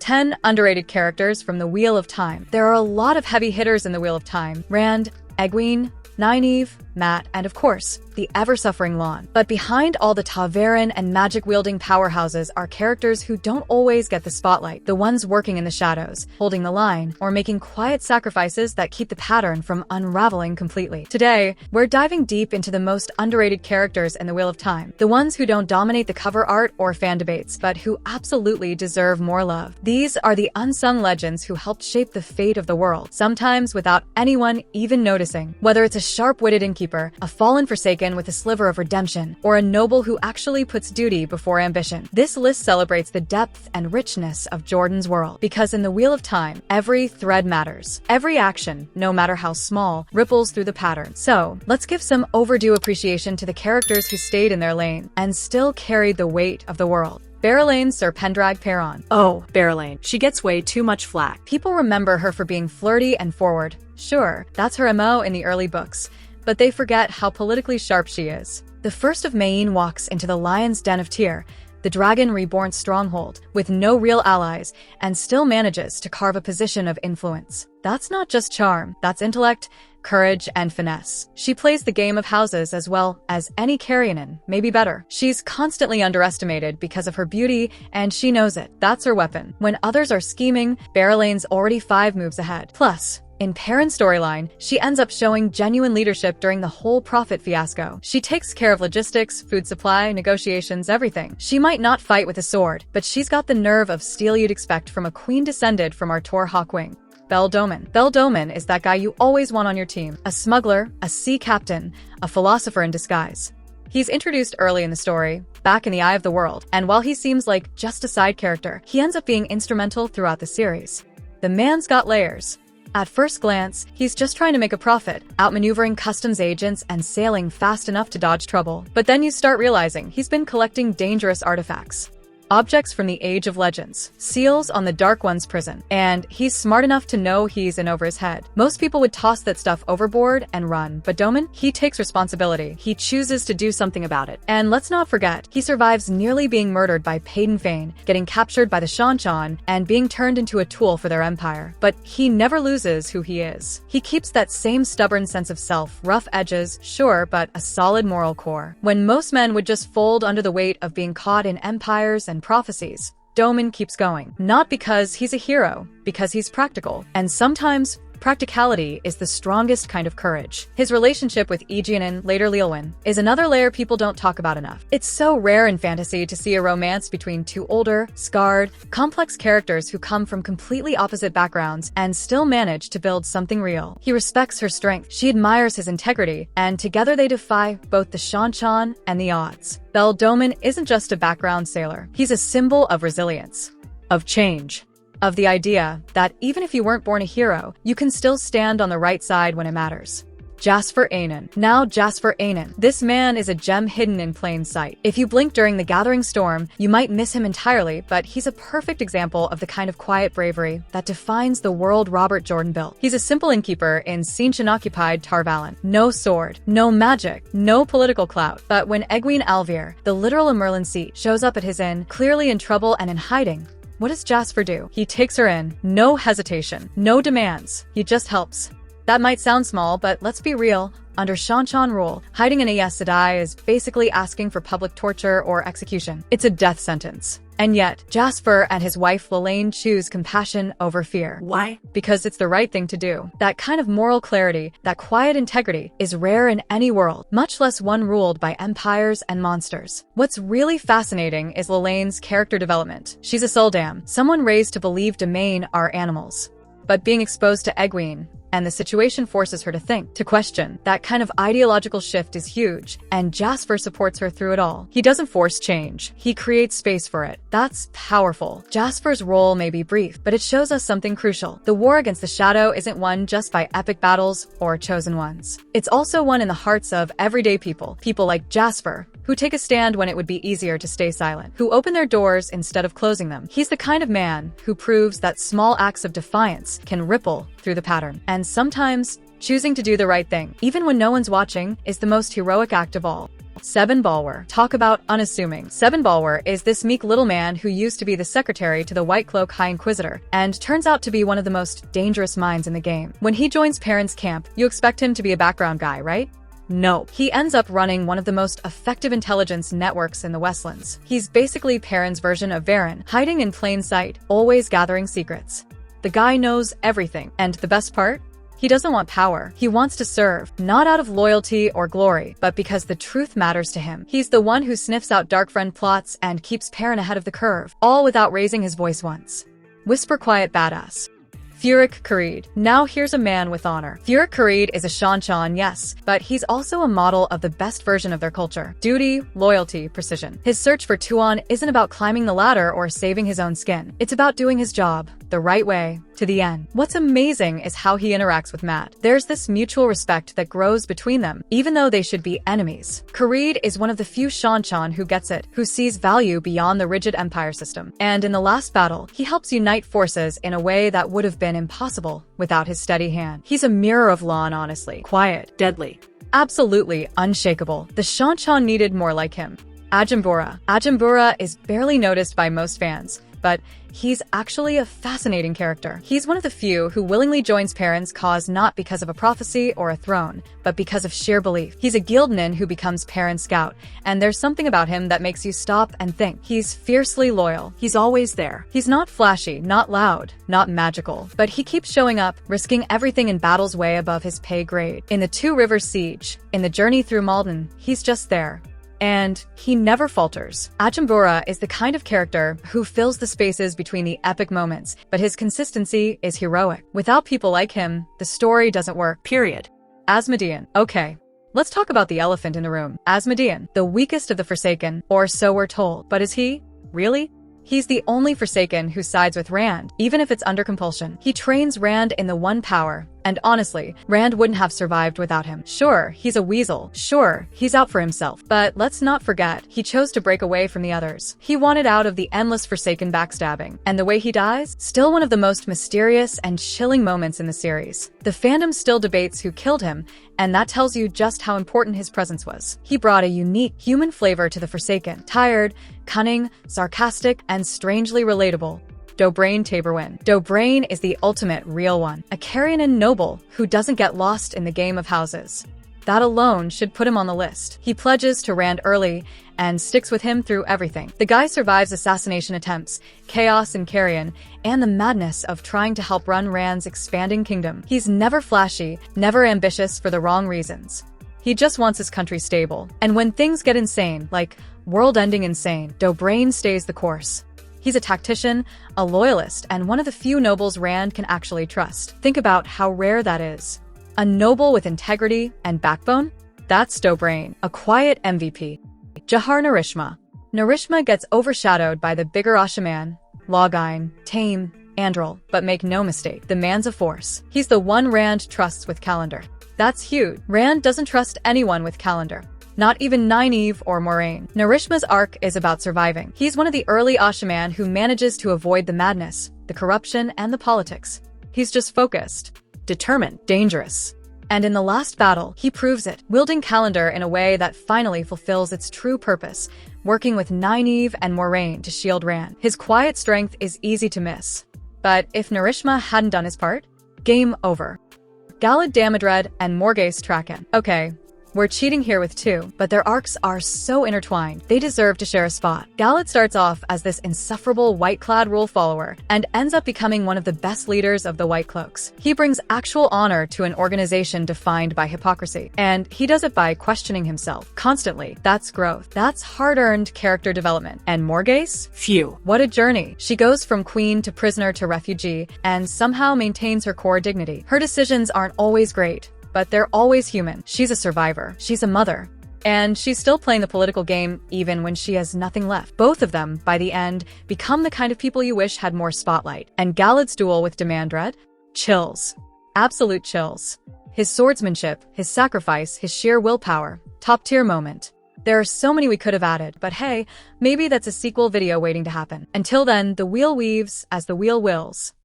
10 underrated characters from the Wheel of Time. There are a lot of heavy hitters in the Wheel of Time. Rand, Egwene, Nynaeve, Mat, and of course, the ever-suffering Laine. But behind all the Ta'veren and magic-wielding powerhouses are characters who don't always get the spotlight. The ones working in the shadows, holding the line, or making quiet sacrifices that keep the pattern from unraveling completely. Today, we're diving deep into the most underrated characters in the Wheel of Time. The ones who don't dominate the cover art or fan debates, but who absolutely deserve more love. These are the unsung legends who helped shape the fate of the world, sometimes without anyone even noticing. Whether it's a sharp-witted innkeeper, a fallen forsaken with a sliver of redemption, or a noble who actually puts duty before ambition. This list celebrates the depth and richness of Jordan's world, because in the Wheel of Time, every thread matters. Every action, no matter how small, ripples through the pattern. So, let's give some overdue appreciation to the characters who stayed in their lane and still carried the weight of the world. Berelain Sur Paendrag. Oh, Berelain. She gets way too much flack. People remember her for being flirty and forward. Sure, that's her MO in the early books, but they forget how politically sharp she is. The first of Mayene walks into the Lion's Den of Tyr, the Dragon Reborn stronghold, with no real allies, and still manages to carve a position of influence. That's not just charm, that's intellect, courage, and finesse. She plays the game of houses as well as any Carrianan, maybe better. She's constantly underestimated because of her beauty, and she knows it. That's her weapon. When others are scheming, Berelain's already 5 moves ahead. Plus, in Perrin's storyline, she ends up showing genuine leadership during the whole Prophet fiasco. She takes care of logistics, food supply, negotiations, everything. She might not fight with a sword, but she's got the nerve of steel you'd expect from a queen descended from Artur Hawkwing. Bayle Domon. Bayle Domon is that guy you always want on your team. A smuggler, a sea captain, a philosopher in disguise. He's introduced early in the story, back in the Eye of the World, and while he seems like just a side character, he ends up being instrumental throughout the series. The man's got layers. At first glance, he's just trying to make a profit, outmaneuvering customs agents and sailing fast enough to dodge trouble. But then you start realizing he's been collecting dangerous artifacts. Objects from the Age of Legends, seals on the Dark One's prison, and he's smart enough to know he's in over his head. Most people would toss that stuff overboard and run, but Domon, he takes responsibility. He chooses to do something about it. And let's not forget, he survives nearly being murdered by Paden Fane, getting captured by the Shan-Chan, and being turned into a tool for their empire. But he never loses who he is. He keeps that same stubborn sense of self, rough edges, sure, but a solid moral core. When most men would just fold under the weight of being caught in empires and prophecies, Domon keeps going. Not because he's a hero, because he's practical. And sometimes, practicality is the strongest kind of courage. His relationship with Egwene, later Leolwyn, is another layer people don't talk about enough. It's so rare in fantasy to see a romance between 2 older, scarred, complex characters who come from completely opposite backgrounds and still manage to build something real. He respects her strength, she admires his integrity, and together they defy both the Shan-Chan and the odds. Bayle Domon isn't just a background sailor. He's a symbol of resilience, of change, of the idea that even if you weren't born a hero, you can still stand on the right side when it matters. Jasfer Anan. Now Jasfer Anan. This man is a gem hidden in plain sight. If you blink during the gathering storm, you might miss him entirely, but he's a perfect example of the kind of quiet bravery that defines the world Robert Jordan built. He's a simple innkeeper in siege-occupied Tar Valon. No sword, no magic, no political clout. But when Egwene Alvier, the literal Merlin seat, shows up at his inn, clearly in trouble and in hiding, what does Jasfer do? He takes her in. No hesitation, no demands. He just helps. That might sound small, but let's be real. Under Shan-Chan rule, hiding in a Aes Sedai is basically asking for public torture or execution. It's a death sentence. And yet, Jasfer and his wife Laine choose compassion over fear. Why? Because it's the right thing to do. That kind of moral clarity, that quiet integrity, is rare in any world, much less one ruled by empires and monsters. What's really fascinating is Laine's character development. She's a Suldam, someone raised to believe Domain are animals. But being exposed to Egwene, and the situation forces her to think, to question. That kind of ideological shift is huge, and Jasfer supports her through it all. He doesn't force change. He creates space for it. That's powerful. Jasfer's role may be brief, but it shows us something crucial. The war against the shadow isn't won just by epic battles or chosen ones. It's also won in the hearts of everyday people. People like Jasfer, who take a stand when it would be easier to stay silent, who open their doors instead of closing them. He's the kind of man who proves that small acts of defiance can ripple through the pattern. And sometimes, choosing to do the right thing, even when no one's watching, is the most heroic act of all. Sebban Balwer. Talk about unassuming. Sebban Balwer is this meek little man who used to be the secretary to the White Cloak High Inquisitor, and turns out to be one of the most dangerous minds in the game. When he joins Perrin's camp, you expect him to be a background guy, right? No. He ends up running one of the most effective intelligence networks in the Westlands. He's basically Perrin's version of Varen, hiding in plain sight, always gathering secrets. The guy knows everything, and the best part? He doesn't want power. He wants to serve, not out of loyalty or glory, but because the truth matters to him. He's the one who sniffs out Darkfriend plots and keeps Perrin ahead of the curve, all without raising his voice once. Whisper quiet badass. Furyk Karede. Now here's a man with honor. Furyk Karede is a Seanchan, yes, but he's also a model of the best version of their culture. Duty, loyalty, precision. His search for Tuon isn't about climbing the ladder or saving his own skin. It's about doing his job, the right way, to the end. What's amazing is how he interacts with Mat. There's this mutual respect that grows between them, even though they should be enemies. Karede is one of the few Seanchan who gets it, who sees value beyond the rigid empire system. And in the last battle, he helps unite forces in a way that would have been impossible without his steady hand. He's a mirror of law and honestly. Quiet. Deadly. Absolutely unshakable. The Seanchan needed more like him. Ajimbura. Ajimbura is barely noticed by most fans, but he's actually a fascinating character. He's one of the few who willingly joins Perrin's cause not because of a prophecy or a throne, but because of sheer belief. He's a guildman who becomes Perrin's scout, and there's something about him that makes you stop and think. He's fiercely loyal. He's always there. He's not flashy, not loud, not magical, but he keeps showing up, risking everything in battles way above his pay grade. In the Two Rivers Siege, in the journey through Malden, he's just there. And he never falters. Ajimbura is the kind of character who fills the spaces between the epic moments, but his consistency is heroic. Without people like him, the story doesn't work. Period. Asmodean. Okay. Let's talk about the elephant in the room. Asmodean, the weakest of the Forsaken, or so we're told. But is he? Really? He's the only Forsaken who sides with Rand, even if it's under compulsion. He trains Rand in the one power, and honestly, Rand wouldn't have survived without him. Sure, he's a weasel. Sure, he's out for himself. But let's not forget, he chose to break away from the others. He wanted out of the endless Forsaken backstabbing. And the way he dies? Still one of the most mysterious and chilling moments in the series. The fandom still debates who killed him, and that tells you just how important his presence was. He brought a unique human flavor to the Forsaken. Tired, cunning, sarcastic, and strangely relatable. Dobraine Taborwin. Dobraine is the ultimate real one, a Carrion noble who doesn't get lost in the game of houses. That alone should put him on the list. He pledges to Rand early and sticks with him through everything. The guy survives assassination attempts, chaos in Carrion, and the madness of trying to help run Rand's expanding kingdom. He's never flashy, never ambitious for the wrong reasons. He just wants his country stable. And when things get insane, like world-ending insane, Dobraine stays the course. He's a tactician, a loyalist, and one of the few nobles Rand can actually trust. Think about how rare that is. A noble with integrity and backbone? That's Dobraine, a quiet MVP. Jahar Narishma. Narishma gets overshadowed by the bigger Ashaman, Loghain, Tame, Andral, but make no mistake, the man's a force. He's the one Rand trusts with Calendar. That's huge. Rand doesn't trust anyone with Calendar. Not even Nynaeve or Moraine. Narishma's arc is about surviving. He's one of the early Ashaman who manages to avoid the madness, the corruption, and the politics. He's just focused, determined, dangerous. And in the last battle, he proves it, wielding Calendar in a way that finally fulfills its true purpose, working with Nynaeve and Moraine to shield Rand. His quiet strength is easy to miss. But if Narishma hadn't done his part, game over. Galad and Morgase Traken. Okay. We're cheating here with two, but their arcs are so intertwined, they deserve to share a spot. Galad starts off as this insufferable white-clad rule follower and ends up becoming one of the best leaders of the White Cloaks. He brings actual honor to an organization defined by hypocrisy, and he does it by questioning himself constantly. That's growth. That's hard-earned character development. And Morgase? Phew. What a journey. She goes from queen to prisoner to refugee and somehow maintains her core dignity. Her decisions aren't always great, but they're always human. She's a survivor. She's a mother. And she's still playing the political game even when she has nothing left. Both of them, by the end, become the kind of people you wish had more spotlight. And Galad's duel with Demandred? Chills. Absolute chills. His swordsmanship, his sacrifice, his sheer willpower. Top-tier moment. There are so many we could have added, but hey, maybe that's a sequel video waiting to happen. Until then, the wheel weaves as the wheel wills.